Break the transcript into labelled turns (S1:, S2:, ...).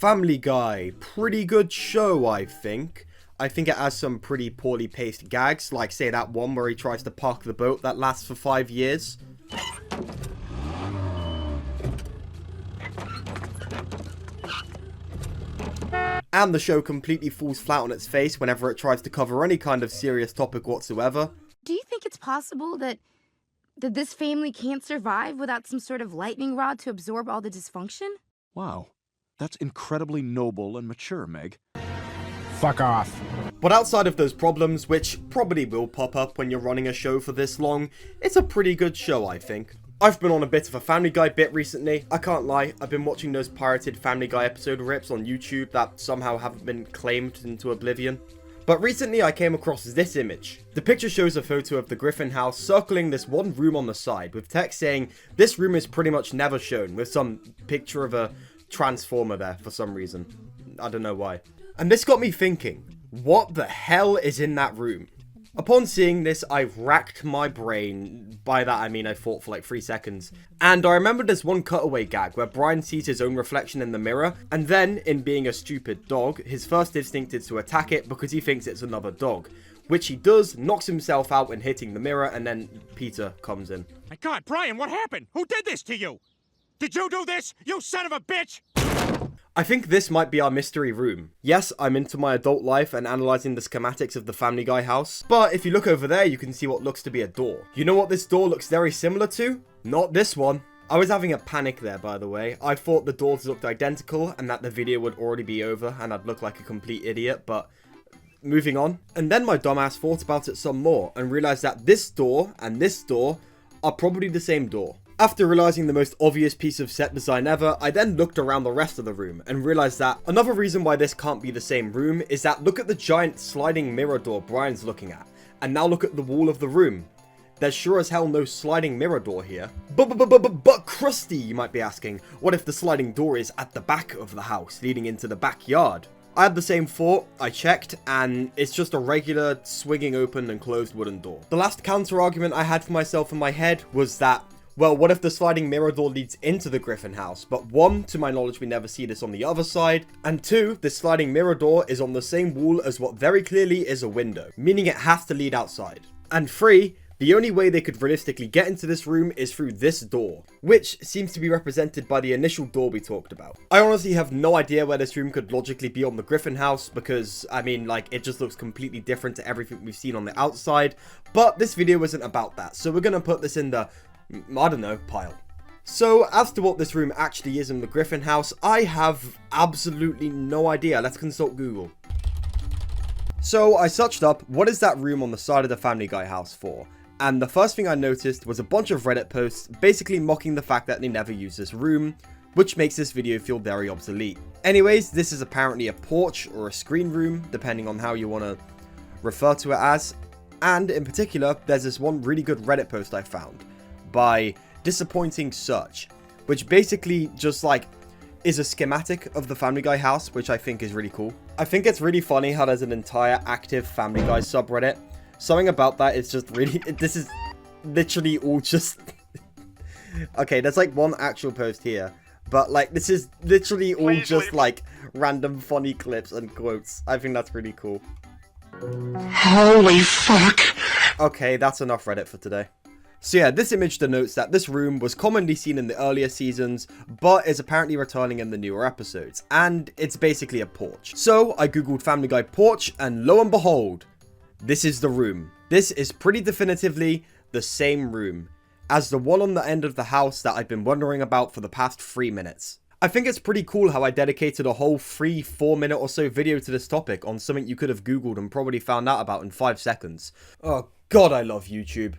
S1: Family Guy, pretty good show, I think. I think it has some pretty poorly paced gags, like say that one where he tries to park the boat that lasts for 5 years. And the show completely falls flat on its face whenever it tries to cover any kind of serious topic whatsoever.
S2: Do you think it's possible that this family can't survive without some sort of lightning rod to absorb all the dysfunction?
S3: Wow, that's incredibly noble and mature, Meg.
S4: Fuck off.
S1: But outside of those problems, which probably will pop up when you're running a show for this long, it's a pretty good show, I think. I've been on a bit of a Family Guy bit recently. I can't lie, I've been watching those pirated Family Guy episode rips on YouTube that somehow haven't been claimed into oblivion. But recently I came across this image. The picture shows a photo of the Griffin house circling this one room on the side, with text saying, "This room is pretty much never shown," with some picture of a transformer there for some reason. I don't know why. And this got me thinking, what the hell is in that room? Upon seeing this, I racked my brain. By that I mean I thought for like 3 seconds. And I remember there's one cutaway gag where Brian sees his own reflection in the mirror, and then, in being a stupid dog, his first instinct is to attack it because he thinks it's another dog. Which he does, knocks himself out when hitting the mirror, and then Peter comes in.
S5: My God, Brian, what happened? Who did this to you? Did you do this, you son of a bitch?
S1: I think this might be our mystery room. Yes, I'm into my adult life and analysing the schematics of the Family Guy house, but if you look over there, you can see what looks to be a door. You know what this door looks very similar to? Not this one. I was having a panic there, by the way. I thought the doors looked identical and that the video would already be over and I'd look like a complete idiot, but moving on. And then my dumbass thought about it some more and realised that this door and this door are probably the same door. After realising the most obvious piece of set design ever, I then looked around the rest of the room and realised that another reason why this can't be the same room is that look at the giant sliding mirror door Brian's looking at, and now look at the wall of the room. There's sure as hell no sliding mirror door here. But Krusty, you might be asking, what if the sliding door is at the back of the house, leading into the backyard? I had the same thought, I checked, and it's just a regular swinging open and closed wooden door. The last counter argument I had for myself in my head was that, well, what if the sliding mirror door leads into the Griffin house? But 1, to my knowledge, we never see this on the other side. And 2, this sliding mirror door is on the same wall as what very clearly is a window, meaning it has to lead outside. And 3, the only way they could realistically get into this room is through this door, which seems to be represented by the initial door we talked about. I honestly have no idea where this room could logically be on the Griffin house because, I mean, like, it just looks completely different to everything we've seen on the outside. But this video isn't about that, so we're gonna put this in the I don't know, pile. So, as to what this room actually is in the Griffin house, I have absolutely no idea. Let's consult Google. So, I searched up, what is that room on the side of the Family Guy house for? And the first thing I noticed was a bunch of Reddit posts basically mocking the fact that they never use this room, which makes this video feel very obsolete. Anyways, this is apparently a porch or a screen room, depending on how you want to refer to it as. And in particular, there's this one really good Reddit post I found by Disappointing Search, which basically just like is a schematic of the Family Guy house, which I think is really cool. I think it's really funny how there's an entire active Family Guy subreddit. Something about that is just really, this is literally all just okay, there's like one actual post here, but like this is literally all just like random funny clips and quotes. I think that's really cool.
S4: Holy fuck.
S1: Okay, that's enough Reddit for today. So yeah, this image denotes that this room was commonly seen in the earlier seasons, but is apparently returning in the newer episodes, and it's basically a porch. So I googled Family Guy porch, and lo and behold, this is the room. This is pretty definitively the same room as the one on the end of the house that I've been wondering about for the past 3 minutes. I think it's pretty cool how I dedicated a whole 3-4 minute or so video to this topic on something you could have googled and probably found out about in 5 seconds. Oh god, I love YouTube.